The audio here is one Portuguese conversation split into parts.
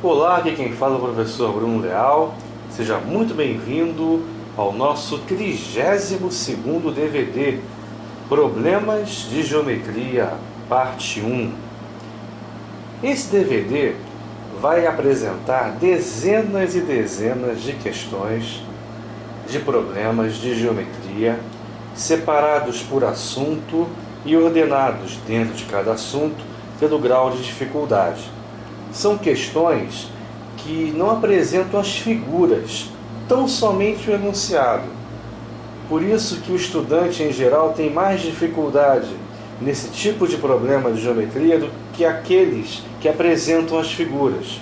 Olá, aqui quem fala é o professor Bruno Leal. Seja muito bem-vindo ao nosso 32º DVD, Problemas de Geometria, parte 1. Esse DVD vai apresentar dezenas e dezenas de questões de problemas de geometria, separados por assunto e ordenados dentro de cada assunto pelo grau de dificuldade. São questões que não apresentam as figuras, tão somente o enunciado. Por isso que o estudante em geral tem mais dificuldade nesse tipo de problema de geometria do que aqueles que apresentam as figuras.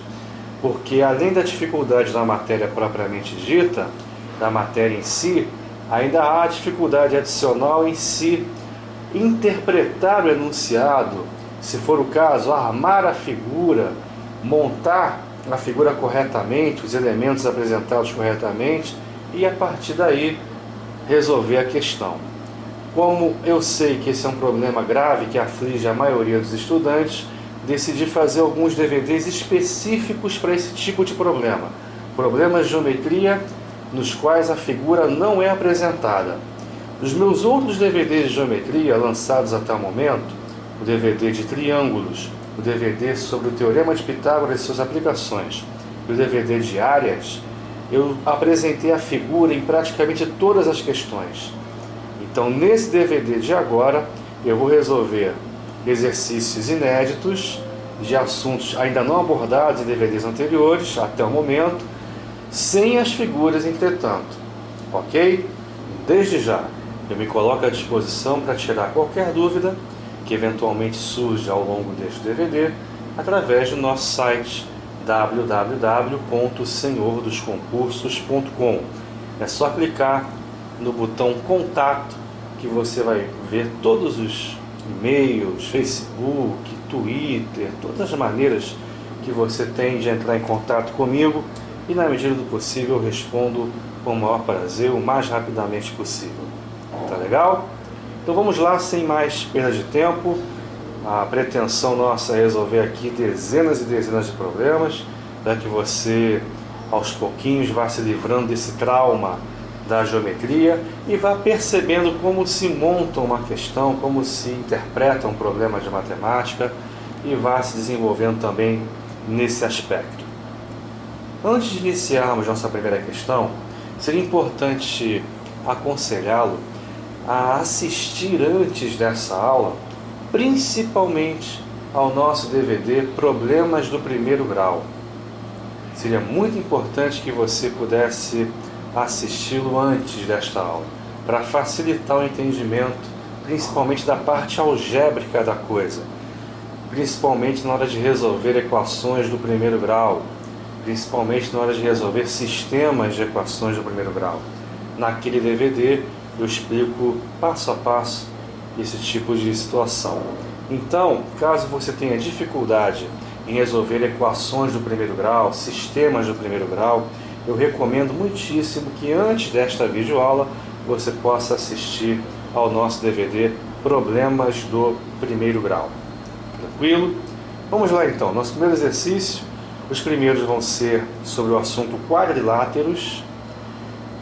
Porque além da dificuldade da matéria propriamente dita, da matéria em si, ainda há dificuldade adicional em si interpretar o enunciado, se for o caso, armar a figura, montar a figura corretamente, os elementos apresentados corretamente e a partir daí resolver a questão. Como eu sei que esse é um problema grave que aflige a maioria dos estudantes, decidi fazer alguns DVDs específicos para esse tipo de problema. Problemas de geometria nos quais a figura não é apresentada. Os meus outros DVDs de geometria lançados até o momento, o DVD de triângulos, o DVD sobre o Teorema de Pitágoras e suas aplicações, e o DVD de áreas, eu apresentei a figura em praticamente todas as questões. Então, nesse DVD de agora, eu vou resolver exercícios inéditos de assuntos ainda não abordados em DVDs anteriores, até o momento, sem as figuras, entretanto. Ok? Desde já, eu me coloco à disposição para tirar qualquer dúvida que eventualmente surja ao longo deste DVD através do nosso site www.senhordosconcursos.com. É só clicar no botão Contato que você vai ver todos os e-mails, Facebook, Twitter, todas as maneiras que você tem de entrar em contato comigo e, na medida do possível, eu respondo com o maior prazer, o mais rapidamente possível. Tá legal? Então vamos lá, sem mais perda de tempo. A pretensão nossa é resolver aqui dezenas e dezenas de problemas, para que você, aos pouquinhos, vá se livrando desse trauma da geometria e vá percebendo como se monta uma questão, como se interpreta um problema de matemática e vá se desenvolvendo também nesse aspecto. Antes de iniciarmos nossa primeira questão, seria importante aconselhá-lo a assistir antes dessa aula, principalmente ao nosso DVD Problemas do Primeiro Grau. Seria muito importante que você pudesse assisti-lo antes desta aula, para facilitar o entendimento, principalmente da parte algébrica da coisa, principalmente na hora de resolver equações do primeiro grau, principalmente na hora de resolver sistemas de equações do primeiro grau. Naquele DVD eu explico passo a passo esse tipo de situação. Então, caso você tenha dificuldade em resolver equações do primeiro grau, sistemas do primeiro grau, eu recomendo muitíssimo que antes desta videoaula você possa assistir ao nosso DVD Problemas do Primeiro Grau. Tranquilo? Vamos lá então, nosso primeiro exercício. Os primeiros vão ser sobre o assunto quadriláteros,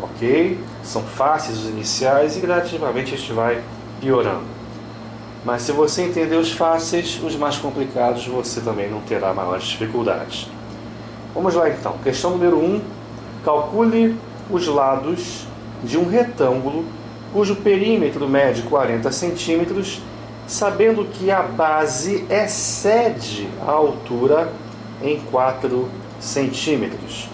ok? São fáceis os iniciais e gradativamente a gente vai piorando. Mas se você entender os fáceis, os mais complicados você também não terá maiores dificuldades. Vamos lá então, questão número 1. Calcule os lados de um retângulo cujo perímetro mede 40 centímetros, sabendo que a base excede a altura em 4 centímetros.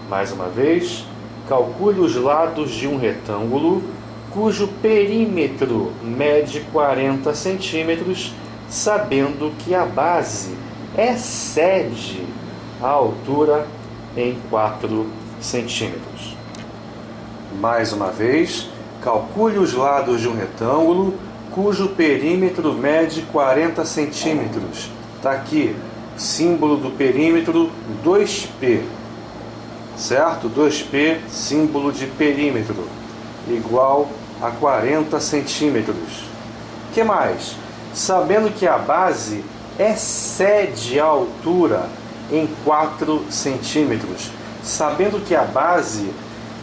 Mais uma vez, calcule os lados de um retângulo cujo perímetro mede 40 centímetros, sabendo que a base excede a altura em 4 centímetros. Mais uma vez, calcule os lados de um retângulo cujo perímetro mede 40 centímetros. Está aqui, símbolo do perímetro 2π, certo? 2π, símbolo de perímetro, igual a 40 centímetros. O que mais? Sabendo que a base excede a altura em 4 centímetros, sabendo que a base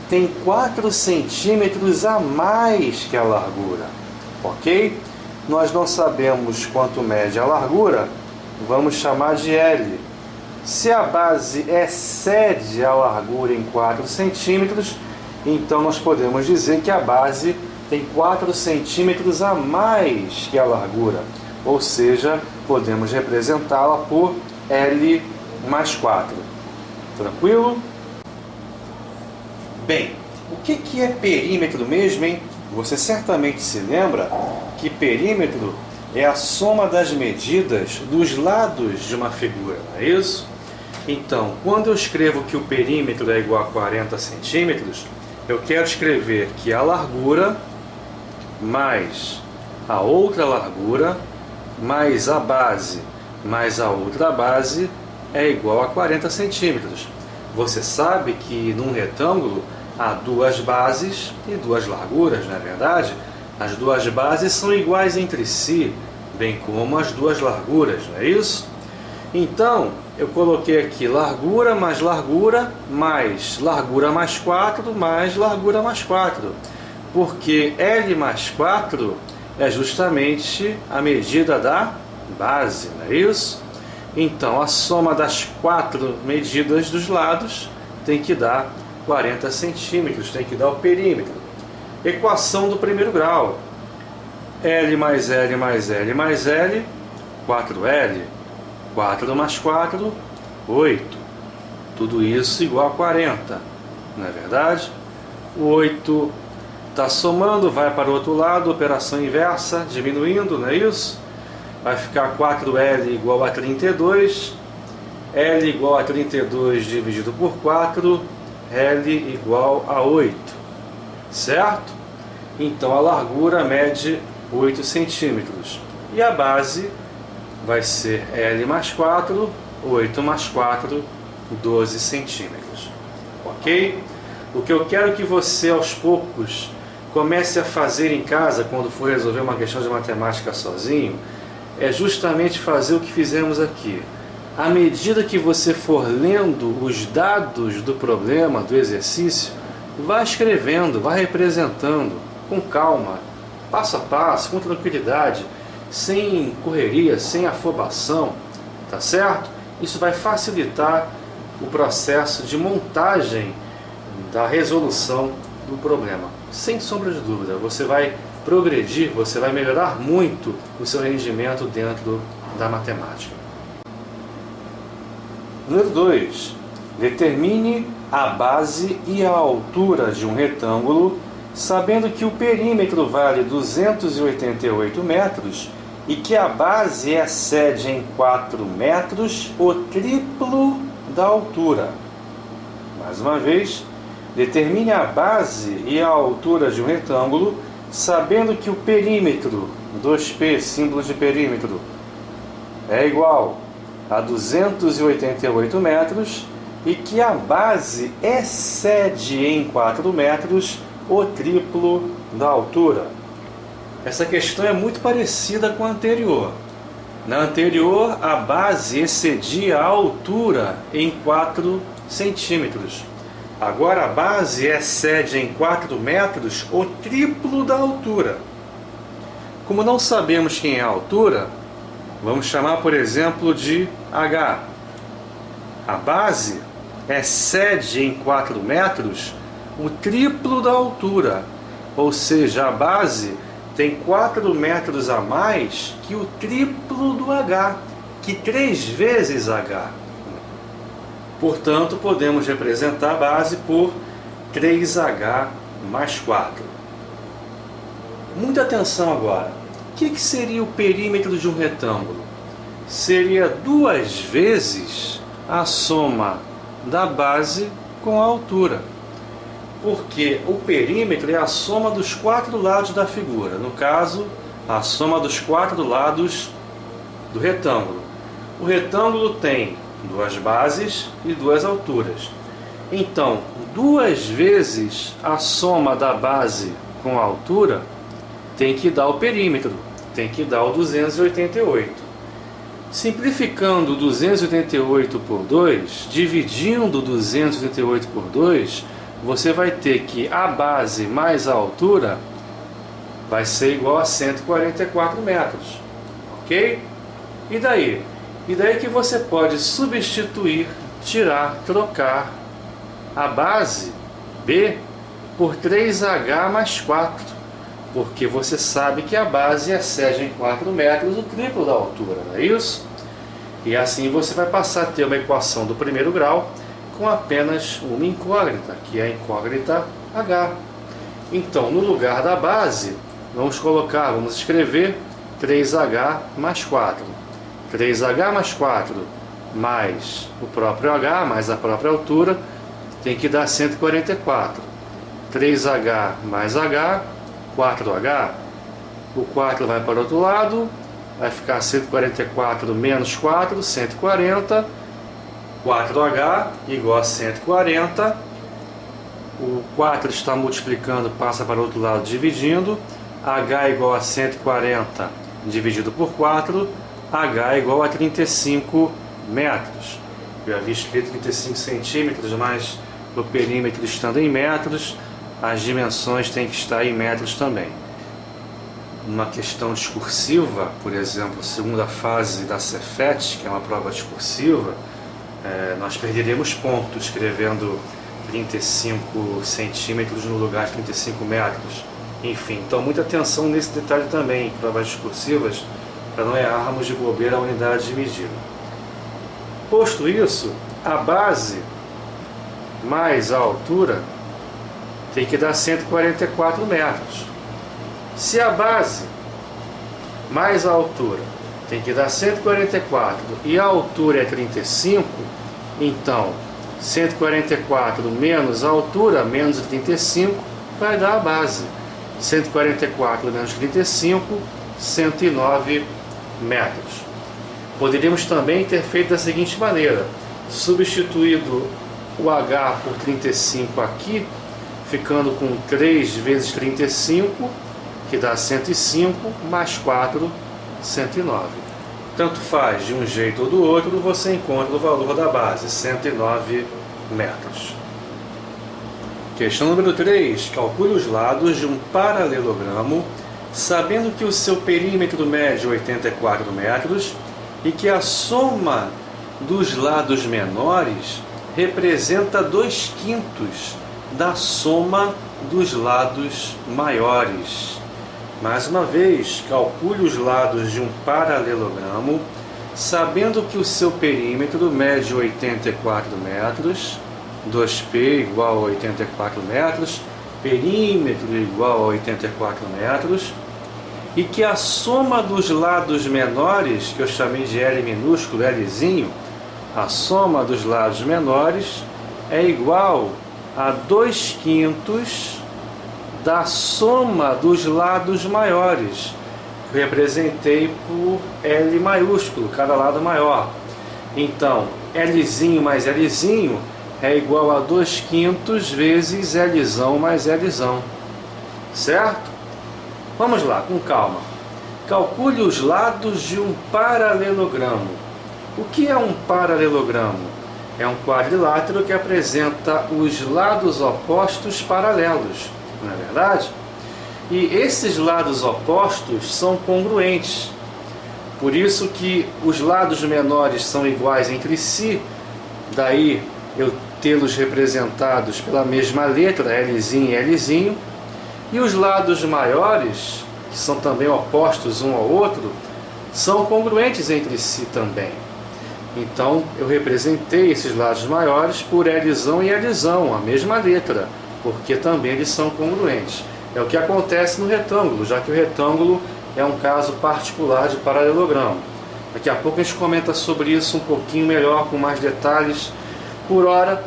tem 4 centímetros a mais que a largura, ok? Nós não sabemos quanto mede a largura, vamos chamar de L. Se a base excede a largura em 4 centímetros, então nós podemos dizer que a base tem 4 centímetros a mais que a largura, ou seja, podemos representá-la por L mais 4. Tranquilo? Bem, o que é perímetro mesmo, hein? Você certamente se lembra que perímetro é a soma das medidas dos lados de uma figura, não é isso? Então, quando eu escrevo que o perímetro é igual a 40 centímetros, eu quero escrever que a largura mais a outra largura mais a base mais a outra base é igual a 40 centímetros. Você sabe que num retângulo há 2 bases e 2 larguras, não é verdade? As 2 bases são iguais entre si, bem como as 2 larguras, não é isso? Então, eu coloquei aqui largura mais largura mais 4 mais largura mais 4, porque L mais 4 é justamente a medida da base, não é isso? Então, a soma das 4 medidas dos lados tem que dar 40 centímetros, tem que dar o perímetro. Equação do primeiro grau. L mais L mais L mais L, 4L. 4 mais 4, 8. Tudo isso igual a 40, não é verdade? O 8 está somando, vai para o outro lado, operação inversa, diminuindo, não é isso? Vai ficar 4L igual a 32, L igual a 32 dividido por 4, L igual a 8, certo? Então a largura mede 8 centímetros e a base vai ser L mais 4, 8 mais 4, 12 centímetros, ok? O que eu quero que você aos poucos comece a fazer em casa quando for resolver uma questão de matemática sozinho é justamente fazer o que fizemos aqui. À medida que você for lendo os dados do problema, do exercício, vá escrevendo, vá representando com calma, passo a passo, com tranquilidade, sem correria, sem afobação, tá certo? Isso vai facilitar o processo de montagem da resolução do problema. Sem sombra de dúvida, você vai progredir, você vai melhorar muito o seu rendimento dentro da matemática. Número 2. Determine a base e a altura de um retângulo, sabendo que o perímetro vale 288 metros e que a base excede em 4 metros o triplo da altura. Mais uma vez, determine a base e a altura de um retângulo, sabendo que o perímetro, 2P, símbolo de perímetro, é igual a 288 metros e que a base excede em 4 metros o triplo da altura. Essa questão é muito parecida com a anterior. Na anterior, a base excedia a altura em 4 centímetros. Agora a base excede em 4 metros o triplo da altura. Como não sabemos quem é a altura, vamos chamar, por exemplo, de H. A base excede em 4 metros o triplo da altura, ou seja, a base tem 4 metros a mais que o triplo do H, que 3 vezes H. Portanto, podemos representar a base por 3H mais 4. Muita atenção agora. O que seria o perímetro de um retângulo? Seria 2 vezes a soma da base com a altura. Porque o perímetro é a soma dos 4 lados da figura. No caso, a soma dos 4 lados do retângulo. O retângulo tem 2 bases e 2 alturas. Então, 2 vezes a soma da base com a altura tem que dar o perímetro, tem que dar o 288. Simplificando 288 por 2, dividindo 288 por 2, você vai ter que a base mais a altura vai ser igual a 144 metros, ok? E daí? E daí que você pode substituir, tirar, trocar a base B por 3H mais 4, porque você sabe que a base excede em 4 metros o triplo da altura, não é isso? E assim você vai passar a ter uma equação do primeiro grau com apenas uma incógnita, que é a incógnita H. Então, no lugar da base, vamos escrever 3H mais 4. 3H mais 4 mais o próprio H, mais a própria altura, tem que dar 144. 3H mais H, 4H. O 4 vai para o outro lado, vai ficar 144 menos 4, 140. 4H igual a 140. O 4 está multiplicando, passa para o outro lado dividindo. H igual a 140 dividido por 4. H igual a 35 metros. Eu havia escrito 35 centímetros, mas o perímetro estando em metros, as dimensões têm que estar em metros também. Numa questão discursiva, por exemplo, segunda fase da Cefet, que é uma prova discursiva, nós perderemos pontos escrevendo 35 centímetros no lugar de 35 metros. Enfim, então muita atenção nesse detalhe também em provas discursivas, para não errarmos de bobeira a unidade de medida. Posto isso, a base mais a altura tem que dar 144 metros. Se a base mais a altura tem que dar 144 e a altura é 35, então 144 menos a altura menos 35 vai dar a base. 144 menos 35, 109 metros. Poderíamos também ter feito da seguinte maneira: substituído o H por 35 aqui, ficando com 3 vezes 35, que dá 105, mais 4, 109. Tanto faz, de um jeito ou do outro, você encontra o valor da base, 109 metros. Questão número 3. Calcule os lados de um paralelogramo, sabendo que o seu perímetro mede 84 metros e que a soma dos lados menores representa 2/5 da soma dos lados maiores. Mais uma vez, calcule os lados de um paralelogramo, sabendo que o seu perímetro mede 84 metros, 2P igual a 84 metros, perímetro igual a 84 metros, e que a soma dos lados menores, que eu chamei de L minúsculo, Lzinho, a soma dos lados menores é igual a 2/5 da soma dos lados maiores, que representei por L maiúsculo, cada lado maior. Então, Lzinho mais Lzinho é igual a 2/5 vezes Lzão mais Lzão. Certo? Vamos lá, com calma. Calcule os lados de um paralelogramo. O que é um paralelogramo? É um quadrilátero que apresenta os lados opostos paralelos, não é verdade? E esses lados opostos são congruentes. Por isso que os lados menores são iguais entre si, daí eu tê-los representados pela mesma letra, Lzinho e Lzinho, e os lados maiores, que são também opostos um ao outro, são congruentes entre si também. Então eu representei esses lados maiores por Lzão e Lzão, a mesma letra, porque também eles são congruentes. É o que acontece no retângulo, já que o retângulo é um caso particular de paralelogramo. Daqui a pouco a gente comenta sobre isso um pouquinho melhor, com mais detalhes. Por ora,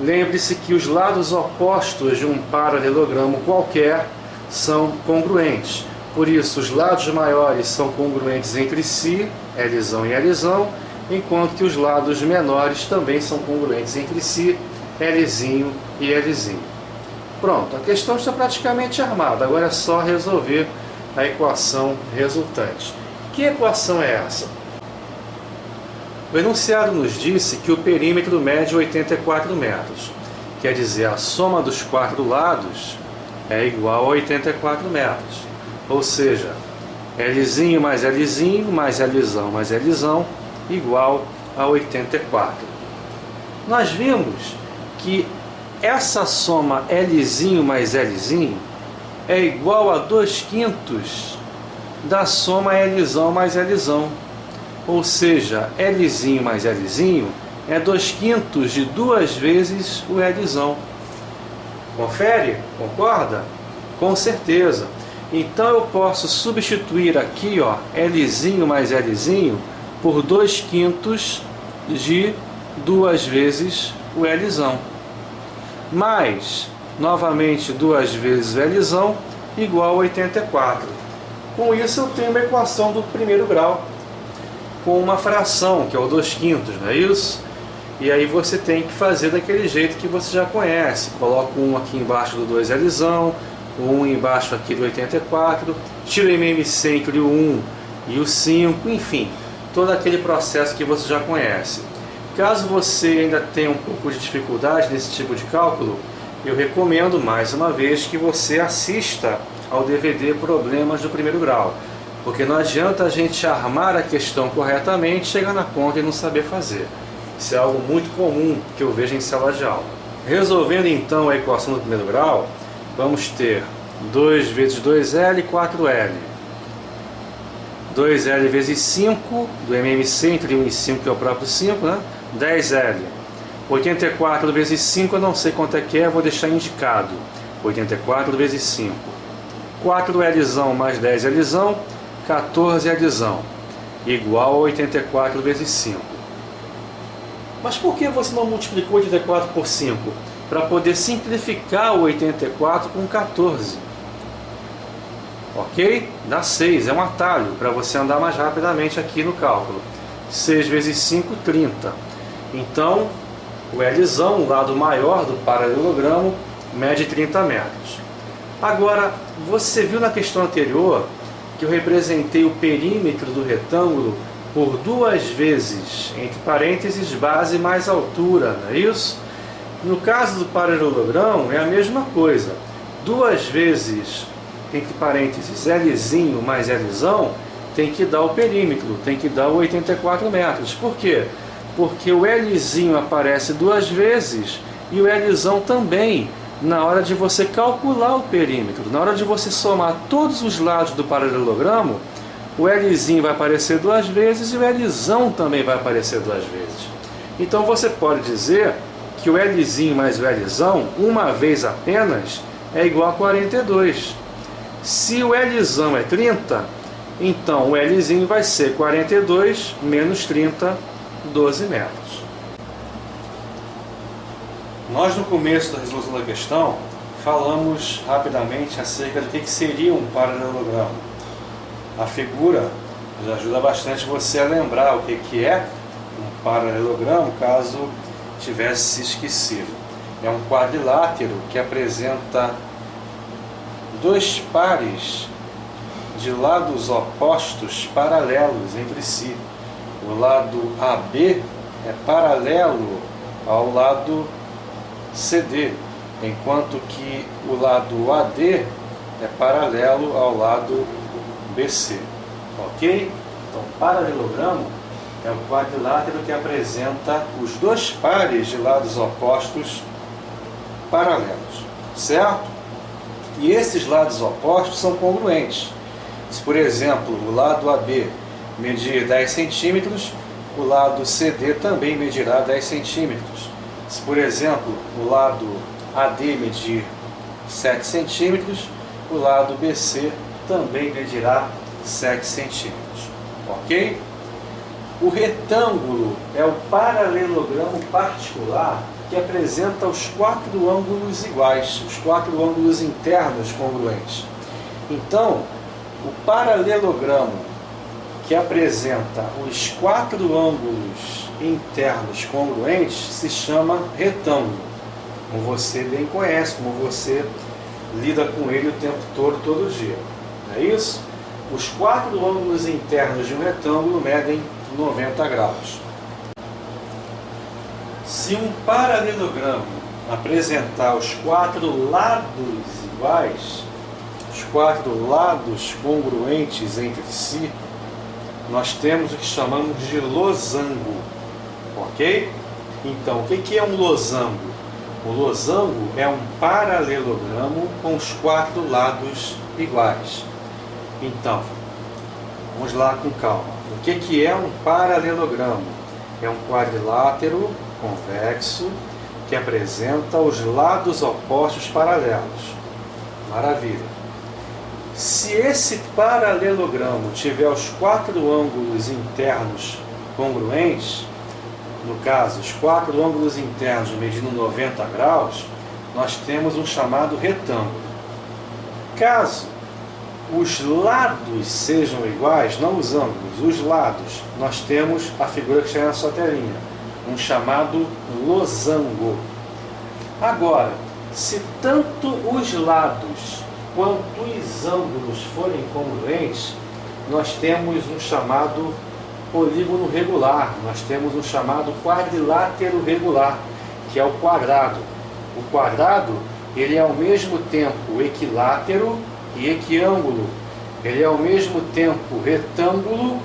lembre-se que os lados opostos de um paralelogramo qualquer são congruentes. Por isso, os lados maiores são congruentes entre si, Lzão e Lzão, enquanto que os lados menores também são congruentes entre si, Lzinho e Lzinho. Pronto, a questão está praticamente armada, agora é só resolver a equação resultante. Que equação é essa? O enunciado nos disse que o perímetro mede 84 metros. Quer dizer, a soma dos 4 lados é igual a 84 metros. Ou seja, Lzinho mais Lzinho mais Lzão mais Lzão igual a 84. Nós vimos que essa soma Lzinho mais Lzinho é igual a 2/5 da soma Lzão mais Lzão. Ou seja, Lzinho mais Lzinho é 2/5 de 2 vezes o Lzão. Confere? Concorda? Com certeza. Então eu posso substituir aqui, ó, Lzinho mais Lzinho por 2/5 de 2 vezes o Lzão. Mais, novamente, 2 vezes o Lzão igual a 84. Com isso eu tenho uma equação do primeiro grau, com uma fração, que é o 2/5, não é isso? E aí você tem que fazer daquele jeito que você já conhece. Coloca um aqui embaixo do 2Lzão, um embaixo aqui do 84, tira o MMC entre o 1 e o 5, enfim, todo aquele processo que você já conhece. Caso você ainda tenha um pouco de dificuldade nesse tipo de cálculo, eu recomendo mais uma vez que você assista ao DVD Problemas do Primeiro Grau, porque não adianta a gente armar a questão corretamente, chegar na conta e não saber fazer. Isso é algo muito comum que eu vejo em sala de aula. Resolvendo então a equação do primeiro grau, vamos ter 2 vezes 2L, 4L. 2L vezes 5, do MMC, entre 1 e 5, que é o próprio 5, né? 10L. 84 vezes 5, eu não sei quanto é que é, vou deixar indicado. 84 vezes 5. 4Lzão mais 10Lzão, 14Lzão, igual a 84 vezes 5. Mas por que você não multiplicou 84 por 5? Para poder simplificar o 84 com 14. Ok? Dá 6, é um atalho para você andar mais rapidamente aqui no cálculo. 6 vezes 5, 30. Então, o Lzão, o lado maior do paralelogramo, mede 30 metros. Agora, você viu na questão anterior que eu representei o perímetro do retângulo por 2 vezes, entre parênteses, base mais altura, não é isso? No caso do paralelogramo é a mesma coisa. 2 vezes, entre parênteses, Lzinho mais Lzão, tem que dar o perímetro, tem que dar 84 metros. Por quê? Porque o Lzinho aparece 2 vezes e o Lzão também, na hora de você calcular o perímetro. Na hora de você somar todos os lados do paralelogramo, o Lzinho vai aparecer 2 vezes e o Lzão também vai aparecer 2 vezes. Então você pode dizer que o Lzinho mais o Lzão, uma vez apenas, é igual a 42. Se o Lzão é 30, então o Lzinho vai ser 42 menos 30, 12 metros. Nós, no começo da resolução da questão, falamos rapidamente acerca do que seria um paralelogramo. A figura já ajuda bastante você a lembrar o que é um paralelogramo, caso tivesse se esquecido. É um quadrilátero que apresenta 2 pares de lados opostos paralelos entre si. O lado AB é paralelo ao lado CD, enquanto que o lado AD é paralelo ao lado BC. Ok? Então, paralelogramo é o quadrilátero que apresenta os 2 pares de lados opostos paralelos, certo? E esses lados opostos são congruentes. Se, por exemplo, o lado AB medir 10 centímetros, o lado CD também medirá 10 centímetros. Se, por exemplo, o lado AD medir 7 centímetros, o lado BC também medirá 7 centímetros. Ok? O retângulo é o paralelogramo particular que apresenta os 4 ângulos iguais, os 4 ângulos internos congruentes. Então, o paralelogramo que apresenta os 4 ângulos internos congruentes se chama retângulo, como você bem conhece, como você lida com ele o tempo todo dia. Não é isso? Os 4 ângulos internos de um retângulo medem 90 graus. Se um paralelogramo apresentar os quatro lados iguais, os quatro lados congruentes entre si, nós temos o que chamamos de losango, ok? Então, o que é um losango? O losango é um paralelogramo com os quatro lados iguais. Então, vamos lá com calma. O que é um paralelogramo? É um quadrilátero convexo que apresenta os lados opostos paralelos. Maravilha. Se esse paralelogramo tiver os quatro ângulos internos congruentes, no caso, os quatro ângulos internos medindo 90 graus, nós temos um chamado retângulo. Caso os lados sejam iguais, não os ângulos, os lados, nós temos a figura que está na sua telinha, um chamado losango. Agora, se tanto os lados quanto os ângulos forem congruentes, nós temos um chamado polígono regular, nós temos um chamado quadrilátero regular, que é o quadrado. O quadrado, ele é ao mesmo tempo equilátero e equiângulo. Ele é ao mesmo tempo retângulo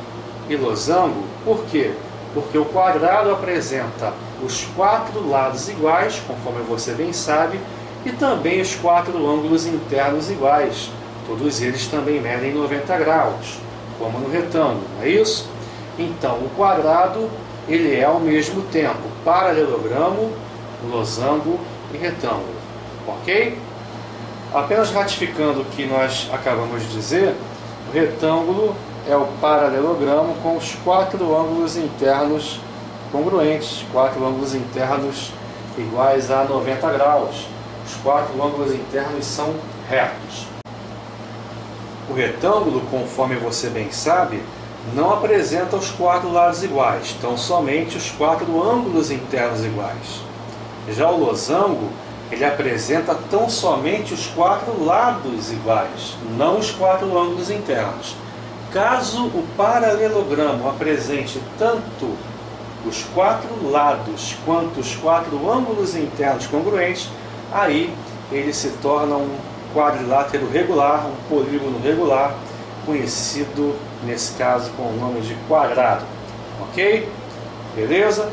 e losango. Por quê? Porque o quadrado apresenta os quatro lados iguais, conforme você bem sabe, e também os quatro ângulos internos iguais. Todos eles também medem 90 graus, como no retângulo, não é isso? Então, o quadrado, ele é ao mesmo tempo paralelogramo, losango e retângulo. Ok? Apenas ratificando o que nós acabamos de dizer, o retângulo é o paralelogramo com os quatro ângulos internos congruentes, quatro ângulos internos iguais a 90 graus. Os quatro ângulos internos são retos. O retângulo, conforme você bem sabe, não apresenta os quatro lados iguais, então somente os quatro ângulos internos iguais. Já o losango, ele apresenta tão somente os quatro lados iguais, não os quatro ângulos internos. Caso o paralelogramo apresente tanto os quatro lados quanto os quatro ângulos internos congruentes, aí ele se torna um quadrilátero regular, um polígono regular, conhecido nesse caso com o nome de quadrado. Ok? Beleza?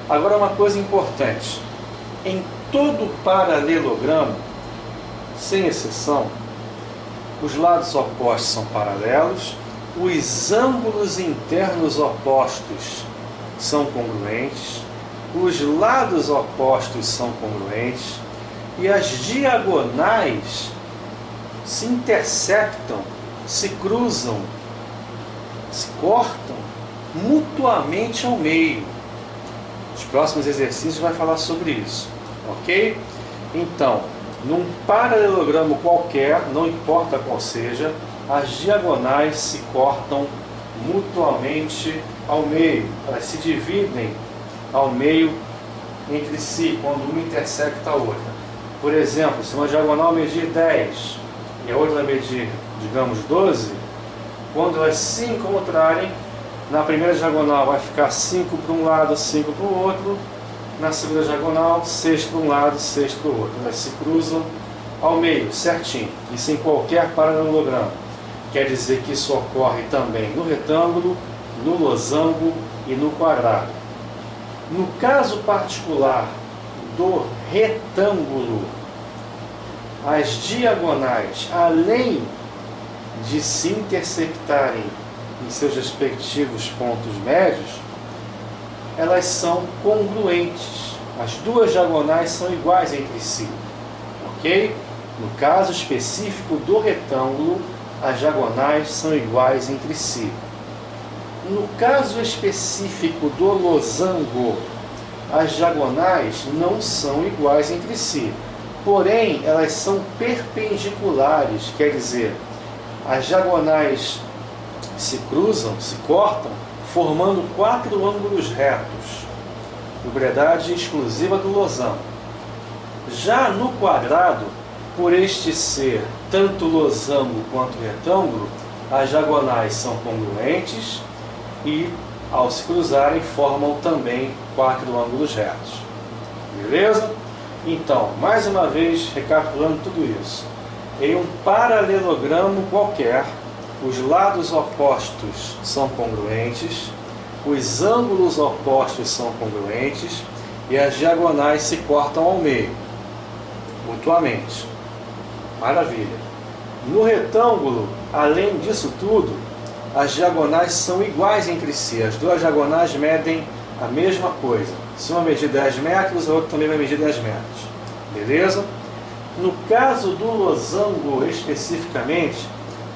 Agora uma coisa importante. Em todo paralelogramo, sem exceção, os lados opostos são paralelos, os ângulos internos opostos são congruentes, os lados opostos são congruentes e as diagonais se interceptam, se cruzam, se cortam mutuamente ao meio. Os próximos exercícios vai falar sobre isso, ok? Então, num paralelogramo qualquer, não importa qual seja, as diagonais se cortam mutuamente ao meio, elas se dividem ao meio entre si, quando uma intersecta a outra. Por exemplo, se uma diagonal medir 10 e a outra medir, digamos, 12, quando elas se encontrarem, na primeira diagonal vai ficar 5 para um lado, 5 para o outro, na segunda diagonal, 6 para um lado, 6 para o outro. Elas se cruzam ao meio, certinho. Isso em qualquer paralelogramo. Quer dizer que isso ocorre também no retângulo, no losango e no quadrado. No caso particular do retângulo, as diagonais, além de se interceptarem em seus respectivos pontos médios, elas são congruentes. As duas diagonais são iguais entre si. Ok? No caso específico do retângulo, as diagonais são iguais entre si. No caso específico do losango, as diagonais não são iguais entre si. Porém, elas são perpendiculares, quer dizer, as diagonais se cruzam, se cortam, formando 4 ângulos retos, propriedade exclusiva do losango. Já no quadrado, por este ser tanto losango quanto retângulo, as diagonais são congruentes e, ao se cruzarem, formam também 4 ângulos retos. Beleza? Então, mais uma vez, recapitulando tudo isso. Em um paralelogramo qualquer, os lados opostos são congruentes, os ângulos opostos são congruentes e as diagonais se cortam ao meio, mutuamente. Maravilha! No retângulo, além disso tudo, as diagonais são iguais entre si. As duas diagonais medem a mesma coisa. Se uma medir 10 metros, a outra também vai medir 10 metros. Beleza? No caso do losango especificamente,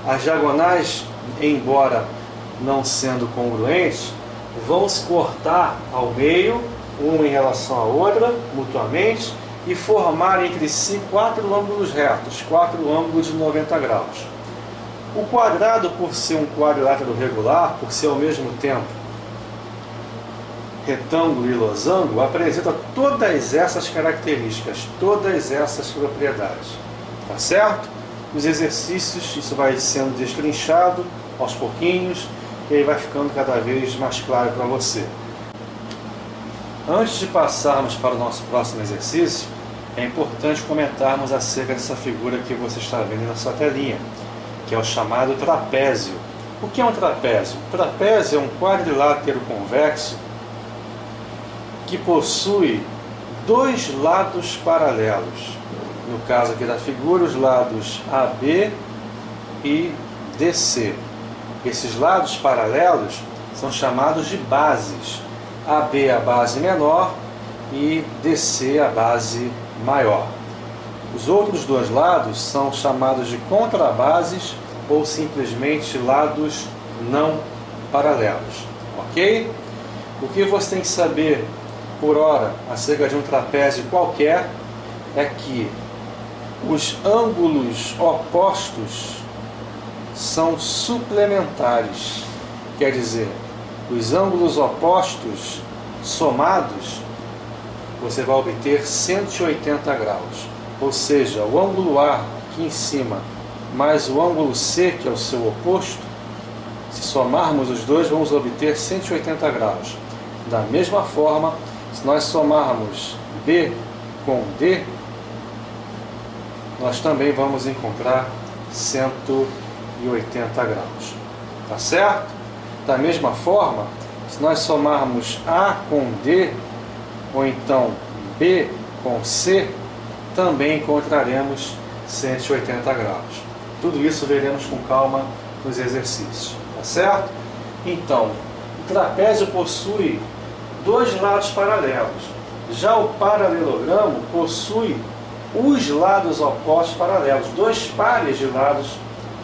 as diagonais, embora não sendo congruentes, vão se cortar ao meio, uma em relação à outra, mutuamente, e formar entre si 4 ângulos retos, 4 ângulos de 90 graus. O quadrado, por ser um quadrilátero regular, por ser ao mesmo tempo retângulo e losango, apresenta todas essas características, todas essas propriedades. Tá certo? Nos exercícios isso vai sendo destrinchado aos pouquinhos e aí vai ficando cada vez mais claro para você. Antes de passarmos para o nosso próximo exercício, é importante comentarmos acerca dessa figura que você está vendo na sua telinha, que é o chamado trapézio. O que é um trapézio? O trapézio é um quadrilátero convexo que possui 2 lados paralelos. No caso aqui da figura, os lados AB e DC. Esses lados paralelos são chamados de bases. AB a base menor e DC a base maior. Os outros 2 lados são chamados de contrabases ou simplesmente lados não paralelos. Ok? O que você tem que saber por hora acerca de um trapézio qualquer é que os ângulos opostos são suplementares. Quer dizer, os ângulos opostos somados você vai obter 180 graus. Ou seja, o ângulo A aqui em cima mais o ângulo C, que é o seu oposto, se somarmos os dois, vamos obter 180 graus. Da mesma forma, se nós somarmos B com D, nós também vamos encontrar 180 graus. Tá certo? Da mesma forma, se nós somarmos A com D, ou então B com C, também encontraremos 180 graus. Tudo isso veremos com calma nos exercícios. Tá certo? Então, o trapézio possui 2 lados paralelos. Já o paralelogramo possui os lados opostos paralelos, 2 pares de lados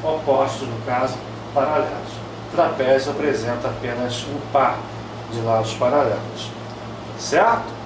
opostos, no caso, paralelos. O trapézio apresenta apenas um par de lados paralelos. Certo?